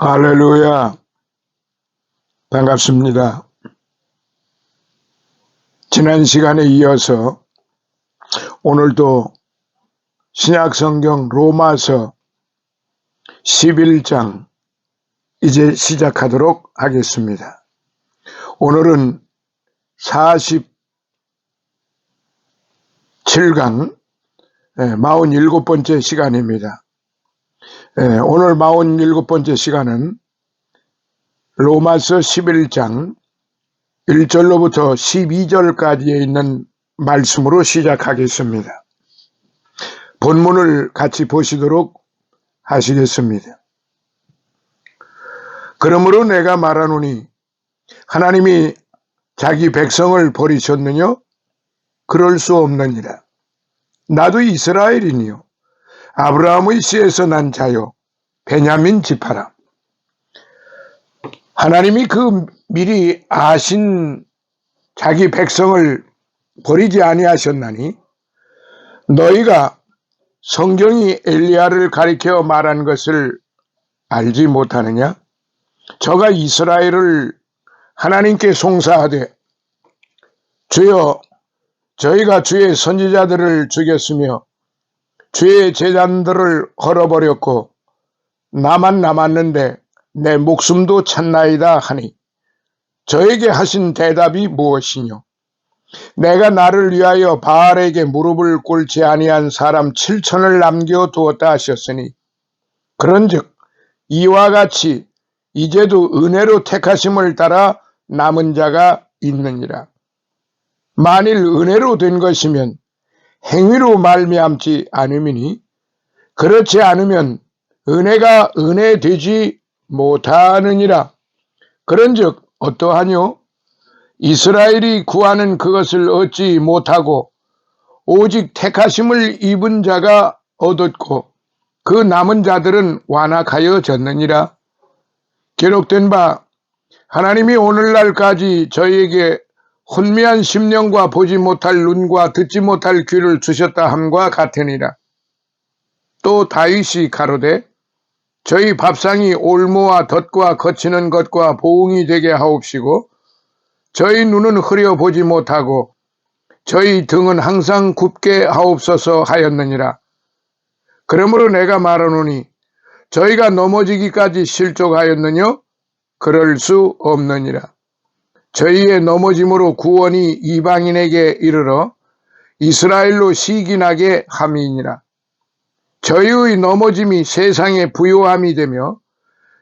할렐루야. 반갑습니다. 지난 시간에 이어서 오늘도 신약성경 로마서 11장 이제 시작하도록 하겠습니다. 오늘은 47강 47번째 시간입니다. 오늘 47번째 시간은 로마서 11장 1절로부터 12절까지에 있는 말씀으로 시작하겠습니다. 본문을 같이 보시도록 하시겠습니다. 그러므로 내가 말하노니 하나님이 자기 백성을 버리셨느냐? 그럴 수 없느니라. 나도 이스라엘이니요 아브라함의 씨에서 난 자요 베냐민 지파라. 하나님이 그 미리 아신 자기 백성을 버리지 아니하셨나니 너희가 성경이 엘리야를 가리켜 말한 것을 알지 못하느냐? 저가 이스라엘을 하나님께 송사하되 주여 저희가 주의 선지자들을 죽였으며 주의 제단들을 헐어버렸고 나만 남았는데 내 목숨도 찾나이다 하니 저에게 하신 대답이 무엇이뇨? 내가 나를 위하여 바알에게 무릎을 꿇지 아니한 사람 7천을 남겨두었다 하셨으니 그런즉 이와 같이 이제도 은혜로 택하심을 따라 남은 자가 있느니라. 만일 은혜로 된 것이면 행위로 말미암지 않음이니 그렇지 않으면 은혜가 은혜 되지 못하느니라. 그런즉 어떠하뇨? 이스라엘이 구하는 그것을 얻지 못하고 오직 택하심을 입은 자가 얻었고 그 남은 자들은 완악하여졌느니라. 기록된 바 하나님이 오늘날까지 저희에게 혼미한 심령과 보지 못할 눈과 듣지 못할 귀를 주셨다 함과 같으니라. 또 다윗이 가로되 저희 밥상이 올무와 덫과 거치는 것과 보응이 되게 하옵시고 저희 눈은 흐려보지 못하고 저희 등은 항상 굽게 하옵소서 하였느니라. 그러므로 내가 말하노니 저희가 넘어지기까지 실족하였느냐? 그럴 수 없느니라. 저희의 넘어짐으로 구원이 이방인에게 이르러 이스라엘로 시기나게 함이니라. 저희의 넘어짐이 세상의 부요함이 되며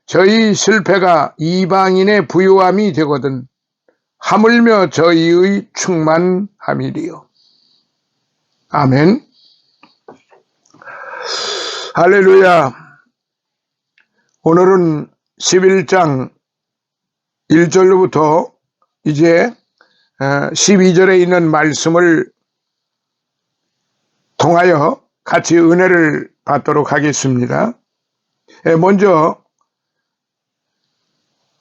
저희 실패가 이방인의 부요함이 되거든 하물며 저희의 충만함이리요. 아멘. 할렐루야. 오늘은 11장 1절로부터 이제 12절에 있는 말씀을 통하여 같이 은혜를 받도록 하겠습니다. 먼저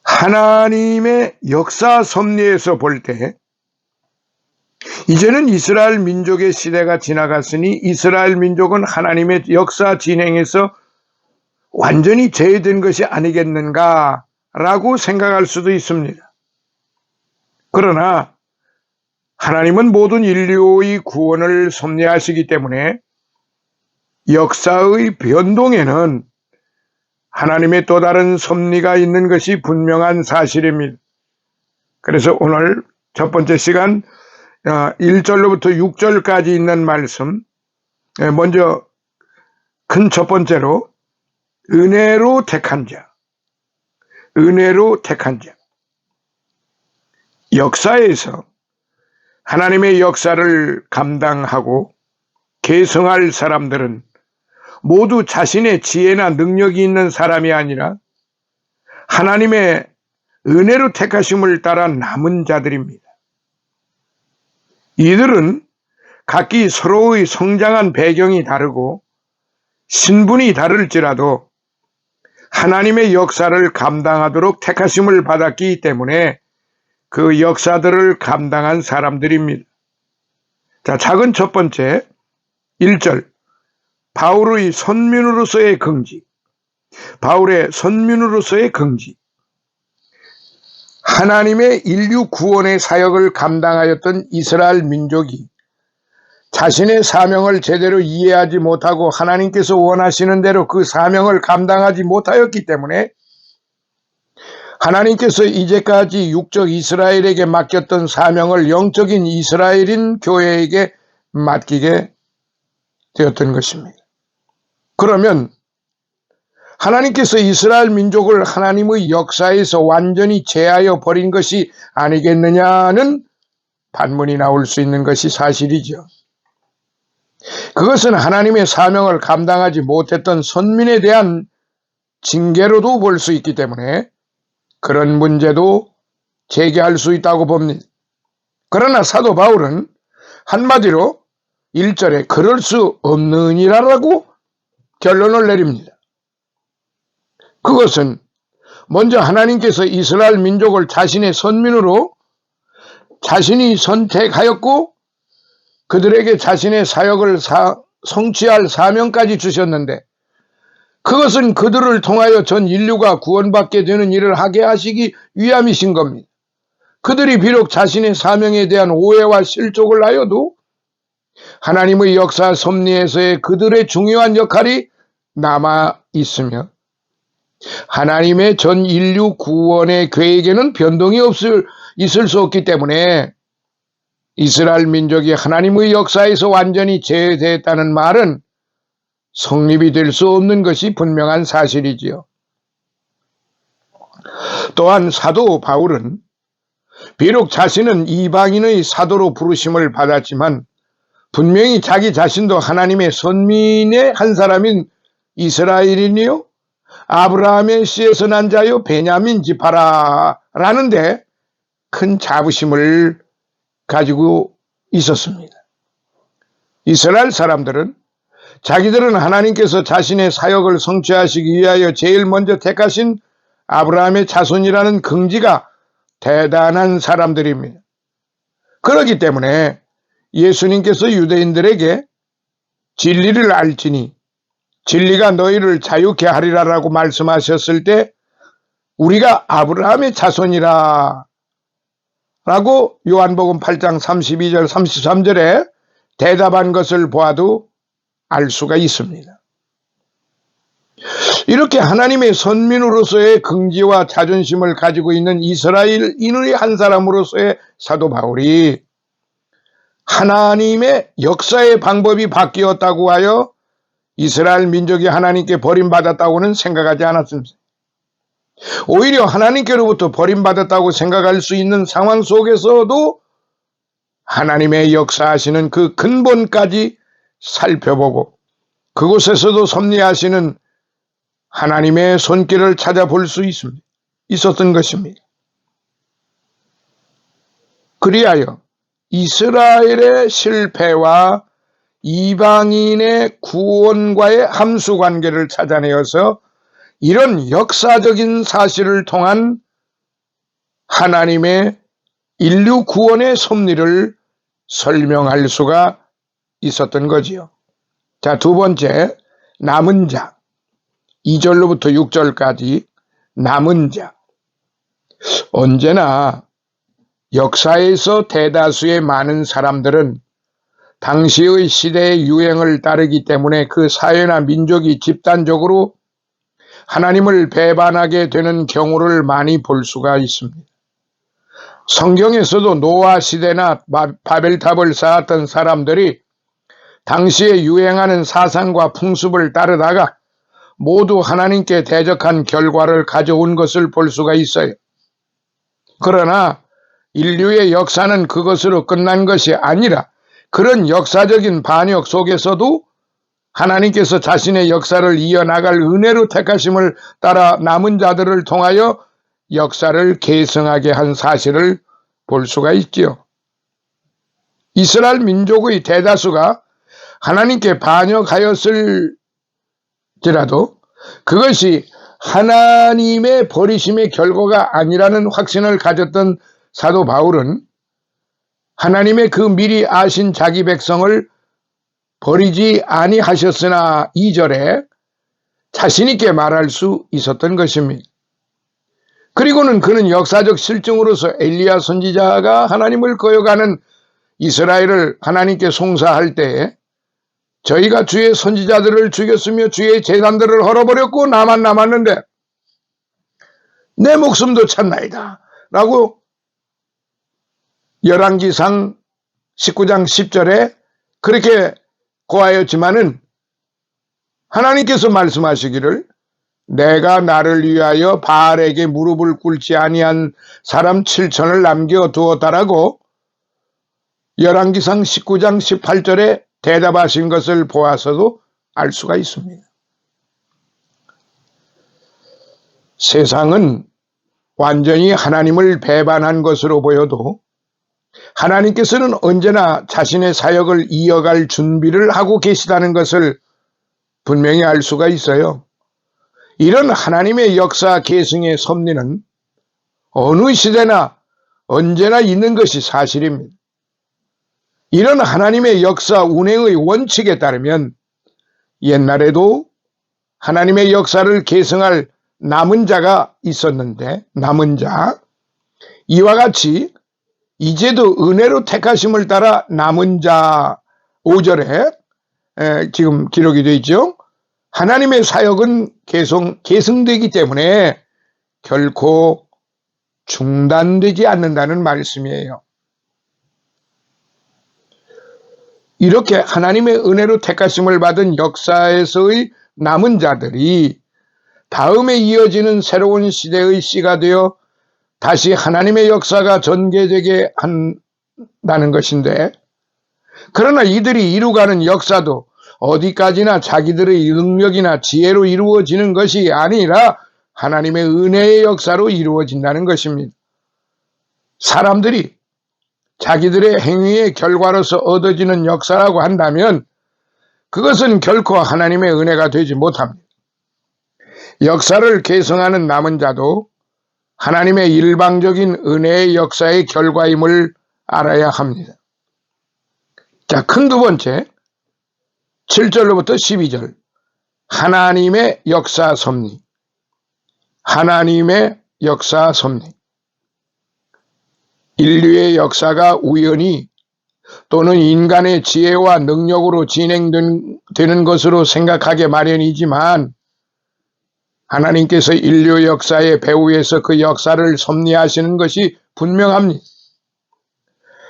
하나님의 역사 섭리에서 볼 때 이제는 이스라엘 민족의 시대가 지나갔으니 이스라엘 민족은 하나님의 역사 진행에서 완전히 제외된 것이 아니겠는가라고 생각할 수도 있습니다. 그러나 하나님은 모든 인류의 구원을 섭리하시기 때문에 역사의 변동에는 하나님의 또 다른 섭리가 있는 것이 분명한 사실입니다. 그래서 오늘 첫 번째 시간 1절로부터 6절까지 있는 말씀, 먼저 큰 첫 번째로 은혜로 택한 자, 은혜로 택한 자. 역사에서 하나님의 역사를 감당하고 계승할 사람들은 모두 자신의 지혜나 능력이 있는 사람이 아니라 하나님의 은혜로 택하심을 따라 남은 자들입니다. 이들은 각기 서로의 성장한 배경이 다르고 신분이 다를지라도 하나님의 역사를 감당하도록 택하심을 받았기 때문에 그 역사들을 감당한 사람들입니다. 자, 작은 첫 번째 1절 바울의 선민으로서의 긍지. 바울의 선민으로서의 긍지, 하나님의 인류 구원의 사역을 감당하였던 이스라엘 민족이 자신의 사명을 제대로 이해하지 못하고 하나님께서 원하시는 대로 그 사명을 감당하지 못하였기 때문에 하나님께서 이제까지 육적 이스라엘에게 맡겼던 사명을 영적인 이스라엘인 교회에게 맡기게 되었던 것입니다. 그러면 하나님께서 이스라엘 민족을 하나님의 역사에서 완전히 제하여 버린 것이 아니겠느냐는 반문이 나올 수 있는 것이 사실이죠. 그것은 하나님의 사명을 감당하지 못했던 선민에 대한 징계로도 볼 수 있기 때문에 그런 문제도 제기할 수 있다고 봅니다. 그러나 사도 바울은 한마디로 1절에 그럴 수 없느니라라고 결론을 내립니다. 그것은 먼저 하나님께서 이스라엘 민족을 자신의 선민으로 자신이 선택하였고 그들에게 자신의 사역을 성취할 사명까지 주셨는데 그것은 그들을 통하여 전 인류가 구원받게 되는 일을 하게 하시기 위함이신 겁니다. 그들이 비록 자신의 사명에 대한 오해와 실족을 하여도 하나님의 역사 섭리에서의 그들의 중요한 역할이 남아 있으며 하나님의 전 인류 구원의 계획에는 변동이 있을 수 없기 때문에 이스라엘 민족이 하나님의 역사에서 완전히 제외됐다는 말은 성립이 될 수 없는 것이 분명한 사실이지요. 또한 사도 바울은 비록 자신은 이방인의 사도로 부르심을 받았지만 분명히 자기 자신도 하나님의 선민의 한 사람인 이스라엘인이요 아브라함의 씨에서 난 자요 베냐민 지파라 라는데 큰 자부심을 가지고 있었습니다. 이스라엘 사람들은 자기들은 하나님께서 자신의 사역을 성취하시기 위하여 제일 먼저 택하신 아브라함의 자손이라는 긍지가 대단한 사람들입니다. 그렇기 때문에 예수님께서 유대인들에게 진리를 알지니 진리가 너희를 자유케 하리라라고 말씀하셨을 때 우리가 아브라함의 자손이라 라고 요한복음 8장 32절 33절에 대답한 것을 보아도 알 수가 있습니다. 이렇게 하나님의 선민으로서의 긍지와 자존심을 가지고 있는 이스라엘인의 한 사람으로서의 사도 바울이 하나님의 역사의 방법이 바뀌었다고 하여 이스라엘 민족이 하나님께 버림받았다고는 생각하지 않았습니다. 오히려 하나님께로부터 버림받았다고 생각할 수 있는 상황 속에서도 하나님의 역사하시는 그 근본까지 살펴보고 그곳에서도 섭리하시는 하나님의 손길을 찾아볼 수 있었던 것입니다. 그리하여 이스라엘의 실패와 이방인의 구원과의 함수관계를 찾아내어서 이런 역사적인 사실을 통한 하나님의 인류 구원의 섭리를 설명할 수가 있었던 거지요. 자, 두 번째, 남은 자. 2절로부터 6절까지 남은 자. 언제나 역사에서 대다수의 많은 사람들은 당시의 시대의 유행을 따르기 때문에 그 사회나 민족이 집단적으로 하나님을 배반하게 되는 경우를 많이 볼 수가 있습니다. 성경에서도 노아 시대나 바벨탑을 쌓았던 사람들이 당시에 유행하는 사상과 풍습을 따르다가 모두 하나님께 대적한 결과를 가져온 것을 볼 수가 있어요. 그러나 인류의 역사는 그것으로 끝난 것이 아니라 그런 역사적인 반역 속에서도 하나님께서 자신의 역사를 이어나갈 은혜로 택하심을 따라 남은 자들을 통하여 역사를 계승하게 한 사실을 볼 수가 있지요. 이스라엘 민족의 대다수가 하나님께 반역하였을지라도 그것이 하나님의 버리심의 결과가 아니라는 확신을 가졌던 사도 바울은 하나님의 그 미리 아신 자기 백성을 버리지 아니하셨으나 2절에 자신 있게 말할 수 있었던 것입니다. 그리고는 그는 역사적 실증으로서 엘리야 선지자가 하나님을 거역하는 이스라엘을 하나님께 송사할 때에 저희가 주의 선지자들을 죽였으며 주의 제단들을 헐어버렸고 나만 남았는데 내 목숨도 찾나이다 라고 열왕기상 19장 10절에 그렇게 고하였지만은 하나님께서 말씀하시기를 내가 나를 위하여 바알에게 무릎을 꿇지 아니한 사람 7천을 남겨두었다라고 열왕기상 19장 18절에 대답하신 것을 보아서도 알 수가 있습니다. 세상은 완전히 하나님을 배반한 것으로 보여도 하나님께서는 언제나 자신의 사역을 이어갈 준비를 하고 계시다는 것을 분명히 알 수가 있어요. 이런 하나님의 역사 계승의 섭리는 어느 시대나 언제나 있는 것이 사실입니다. 이런 하나님의 역사 운행의 원칙에 따르면 옛날에도 하나님의 역사를 계승할 남은 자가 있었는데 남은 자 이와 같이 이제도 은혜로 택하심을 따라 남은 자 5절에 지금 기록이 되어 있죠. 하나님의 사역은 계승되기 때문에 결코 중단되지 않는다는 말씀이에요. 이렇게 하나님의 은혜로 택하심을 받은 역사에서의 남은 자들이 다음에 이어지는 새로운 시대의 씨가 되어 다시 하나님의 역사가 전개되게 한다는 것인데, 그러나 이들이 이루가는 역사도 어디까지나 자기들의 능력이나 지혜로 이루어지는 것이 아니라 하나님의 은혜의 역사로 이루어진다는 것입니다. 사람들이 자기들의 행위의 결과로서 얻어지는 역사라고 한다면 그것은 결코 하나님의 은혜가 되지 못합니다. 역사를 계승하는 남은 자도 하나님의 일방적인 은혜의 역사의 결과임을 알아야 합니다. 자, 큰 두 번째 7절로부터 12절 하나님의 역사 섭리. 하나님의 역사 섭리. 인류의 역사가 우연히 또는 인간의 지혜와 능력으로 진행되는 것으로 생각하기 마련이지만 하나님께서 인류 역사의 배후에서 그 역사를 섭리하시는 것이 분명합니다.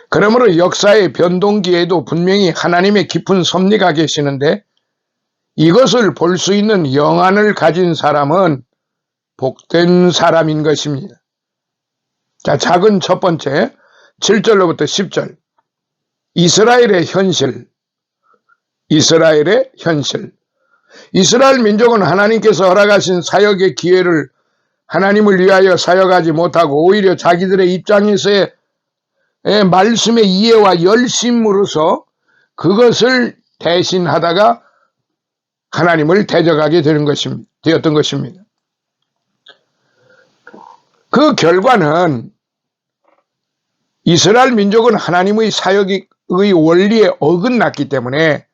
그러므로 역사의 변동기에도 분명히 하나님의 깊은 섭리가 계시는데 이것을 볼 수 있는 영안을 가진 사람은 복된 사람인 것입니다. 자, 작은 첫 번째 7절로부터 10절 이스라엘의 현실. 이스라엘의 현실. 이스라엘 민족은 하나님께서 허락하신 사역의 기회를 하나님을 위하여 사역하지 못하고 오히려 자기들의 입장에서의 말씀의 이해와 열심으로서 그것을 대신하다가 하나님을 대적하게 되었던 것입니다. 그 결과는 이스라엘 민족은 하나님의 사역의 원리에 어긋났기 때문에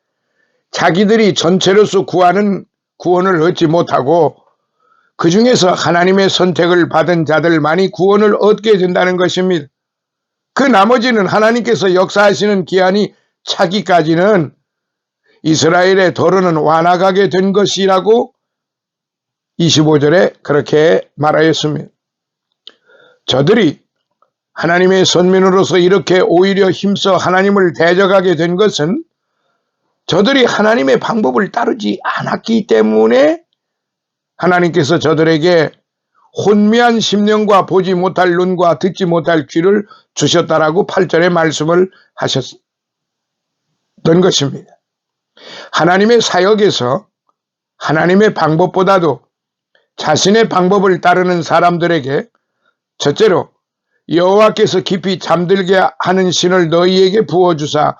자기들이 전체로서 구원을 얻지 못하고 그 중에서 하나님의 선택을 받은 자들만이 구원을 얻게 된다는 것입니다. 그 나머지는 하나님께서 역사하시는 기한이 차기까지는 이스라엘의 도로는 완악하게 된 것이라고 25절에 그렇게 말하였습니다. 저들이 하나님의 선민으로서 이렇게 오히려 힘써 하나님을 대적하게 된 것은 저들이 하나님의 방법을 따르지 않았기 때문에 하나님께서 저들에게 혼미한 심령과 보지 못할 눈과 듣지 못할 귀를 주셨다라고 8절에 말씀을 하셨던 것입니다. 하나님의 사역에서 하나님의 방법보다도 자신의 방법을 따르는 사람들에게 첫째로 여호와께서 깊이 잠들게 하는 신을 너희에게 부어주사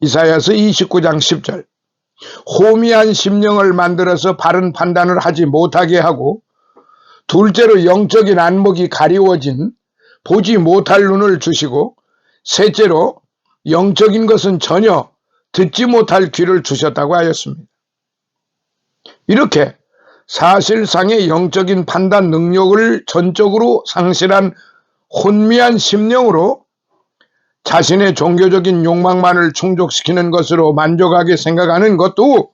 이사야서 29장 10절 호미한 심령을 만들어서 바른 판단을 하지 못하게 하고 둘째로 영적인 안목이 가리워진 보지 못할 눈을 주시고 셋째로 영적인 것은 전혀 듣지 못할 귀를 주셨다고 하였습니다. 이렇게 사실상의 영적인 판단 능력을 전적으로 상실한 혼미한 심령으로 자신의 종교적인 욕망만을 충족시키는 것으로 만족하게 생각하는 것도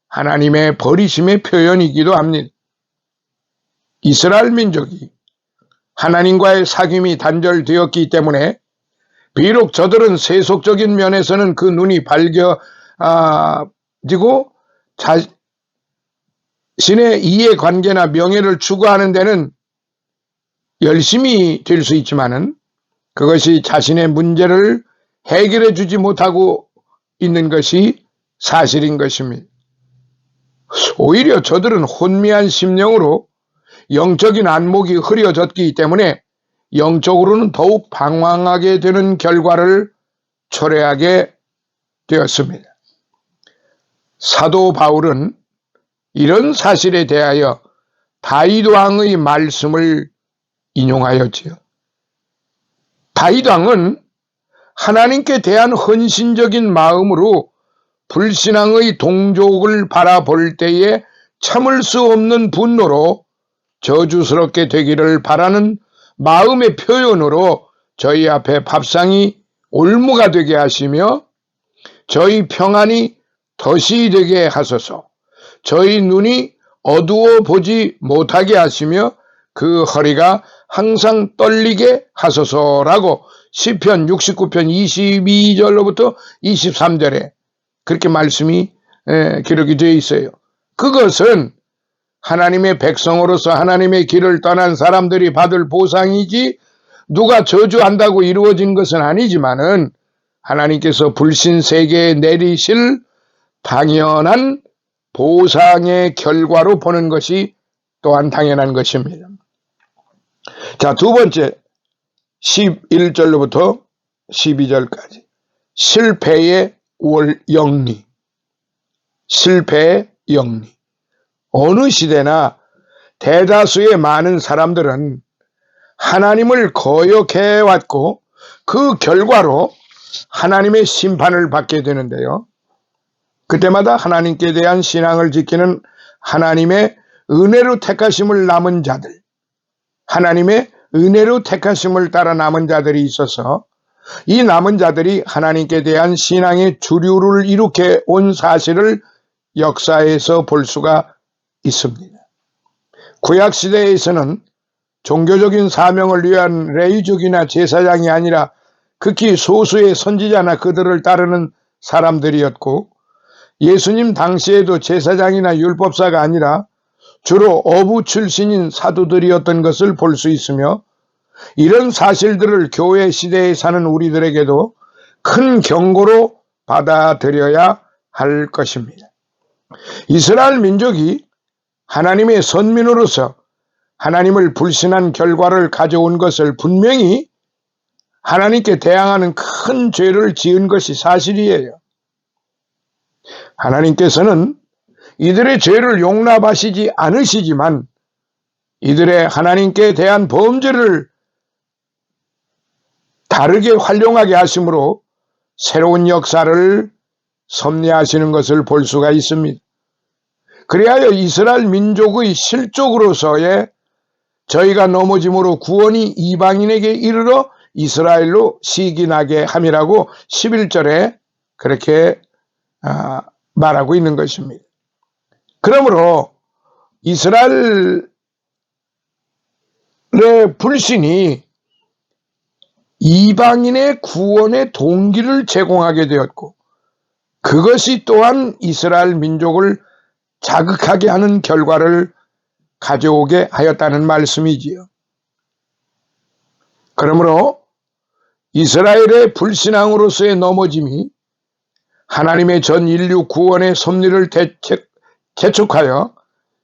하나님의 버리심의 표현이기도 합니다. 이스라엘 민족이 하나님과의 사귐이 단절되었기 때문에 비록 저들은 세속적인 면에서는 그 눈이 밝아지고 자신의 이해관계나 명예를 추구하는 데는 열심히 될 수 있지만은 그것이 자신의 문제를 해결해 주지 못하고 있는 것이 사실인 것입니다. 오히려 저들은 혼미한 심령으로 영적인 안목이 흐려졌기 때문에 영적으로는 더욱 방황하게 되는 결과를 초래하게 되었습니다. 사도 바울은 이런 사실에 대하여 다윗 왕의 말씀을 인용하였지요. 다윗 왕은 하나님께 대한 헌신적인 마음으로 불신앙의 동족을 바라볼 때에 참을 수 없는 분노로 저주스럽게 되기를 바라는 마음의 표현으로 저희 앞에 밥상이 올무가 되게 하시며 저희 평안이 덫이 되게 하소서, 저희 눈이 어두워 보지 못하게 하시며 그 허리가 항상 떨리게 하소서라고 시편 69편 22절로부터 23절에 그렇게 말씀이 기록이 되어 있어요. 그것은 하나님의 백성으로서 하나님의 길을 떠난 사람들이 받을 보상이지 누가 저주한다고 이루어진 것은 아니지만은 하나님께서 불신 세계에 내리실 당연한 보상의 결과로 보는 것이 또한 당연한 것입니다. 자, 두 번째 11절로부터 12절까지 실패의 영리. 실패의 영리. 어느 시대나 대다수의 많은 사람들은 하나님을 거역해왔고 그 결과로 하나님의 심판을 받게 되는데요. 그때마다 하나님께 대한 신앙을 지키는 하나님의 은혜로 택하심을 남은 자들, 하나님의 은혜로 택하심을 따라 남은 자들이 있어서 이 남은 자들이 하나님께 대한 신앙의 주류를 일으켜 온 사실을 역사에서 볼 수가 있습니다. 구약시대에서는 종교적인 사명을 위한 레위족이나 제사장이 아니라 극히 소수의 선지자나 그들을 따르는 사람들이었고, 예수님 당시에도 제사장이나 율법사가 아니라 주로 어부 출신인 사도들이었던 것을 볼 수 있으며, 이런 사실들을 교회 시대에 사는 우리들에게도 큰 경고로 받아들여야 할 것입니다. 이스라엘 민족이 하나님의 선민으로서 하나님을 불신한 결과를 가져온 것을 분명히 하나님께 대항하는 큰 죄를 지은 것이 사실이에요. 하나님께서는 이들의 죄를 용납하시지 않으시지만 이들의 하나님께 대한 범죄를 다르게 활용하게 하심으로 새로운 역사를 섭리하시는 것을 볼 수가 있습니다. 그리하여 이스라엘 민족의 실족으로서의 저희가 넘어짐으로 구원이 이방인에게 이르러 이스라엘로 시기나게 함이라고 11절에 그렇게 말하고 있는 것입니다. 그러므로 이스라엘의 불신이 이방인의 구원의 동기를 제공하게 되었고, 그것이 또한 이스라엘 민족을 자극하게 하는 결과를 가져오게 하였다는 말씀이지요. 그러므로 이스라엘의 불신앙으로서의 넘어짐이 하나님의 전 인류 구원의 섭리를 재촉하여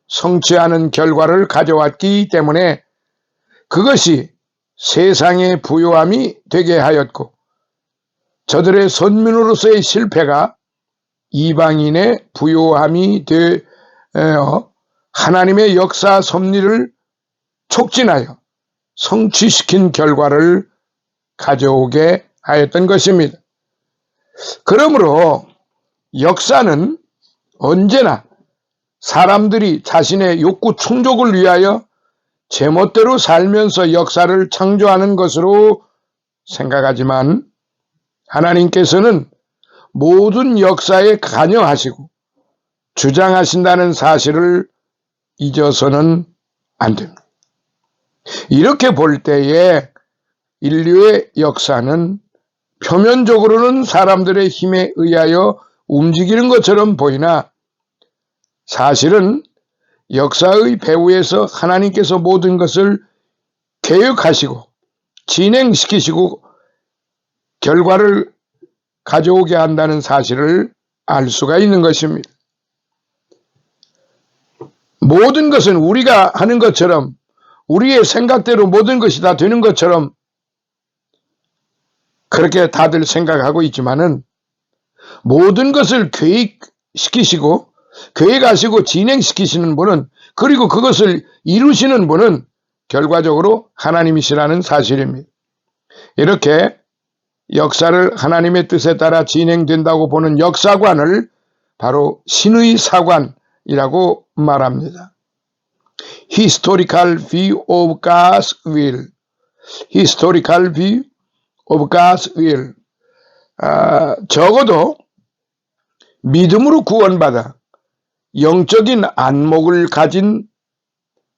성취하는 결과를 가져왔기 때문에 그것이 세상의 부요함이 되게 하였고, 저들의 선민으로서의 실패가 이방인의 부요함이 되어 하나님의 역사 섭리를 촉진하여 성취시킨 결과를 가져오게 하였던 것입니다. 그러므로 역사는 언제나 사람들이 자신의 욕구 충족을 위하여 제멋대로 살면서 역사를 창조하는 것으로 생각하지만 하나님께서는 모든 역사에 관여하시고 주장하신다는 사실을 잊어서는 안 됩니다. 이렇게 볼 때에 인류의 역사는 표면적으로는 사람들의 힘에 의하여 움직이는 것처럼 보이나 사실은 역사의 배후에서 하나님께서 모든 것을 계획하시고 진행시키시고 결과를 가져오게 한다는 사실을 알 수가 있는 것입니다. 모든 것은 우리가 하는 것처럼 우리의 생각대로 모든 것이 다 되는 것처럼 그렇게 다들 생각하고 있지만은 모든 것을 계획시키시고 계획하시고 진행시키시는 분은 그리고 그것을 이루시는 분은 결과적으로 하나님이시라는 사실입니다. 이렇게 역사를 하나님의 뜻에 따라 진행된다고 보는 역사관을 바로 신의 사관이라고 말합니다. Historical view of God's will. Historical view of God's will. 적어도 믿음으로 구원받아 영적인 안목을 가진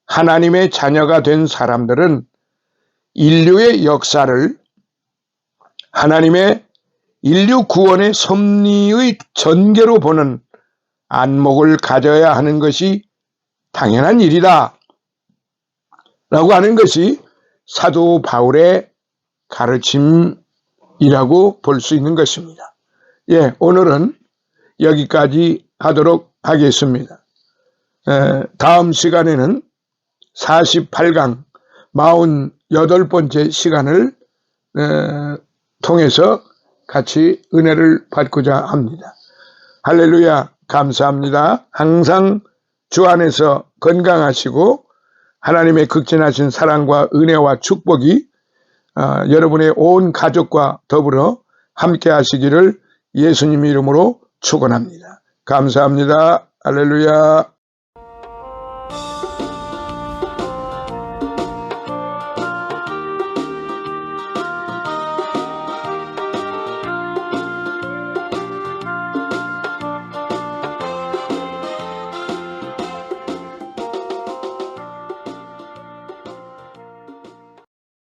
하나님의 자녀가 된 사람들은 인류의 역사를 하나님의 인류 구원의 섭리의 전개로 보는 안목을 가져야 하는 것이 당연한 일이다 라고 하는 것이 사도 바울의 가르침이라고 볼 수 있는 것입니다. 예, 오늘은 여기까지 하도록 하겠습니다. 다음 시간에는 48강 48번째 시간을 통해서 같이 은혜를 받고자 합니다. 할렐루야, 감사합니다. 항상 주 안에서 건강하시고 하나님의 극진하신 사랑과 은혜와 축복이 여러분의 온 가족과 더불어 함께 하시기를 예수님 이름으로 축원합니다. 감사합니다. 할렐루야.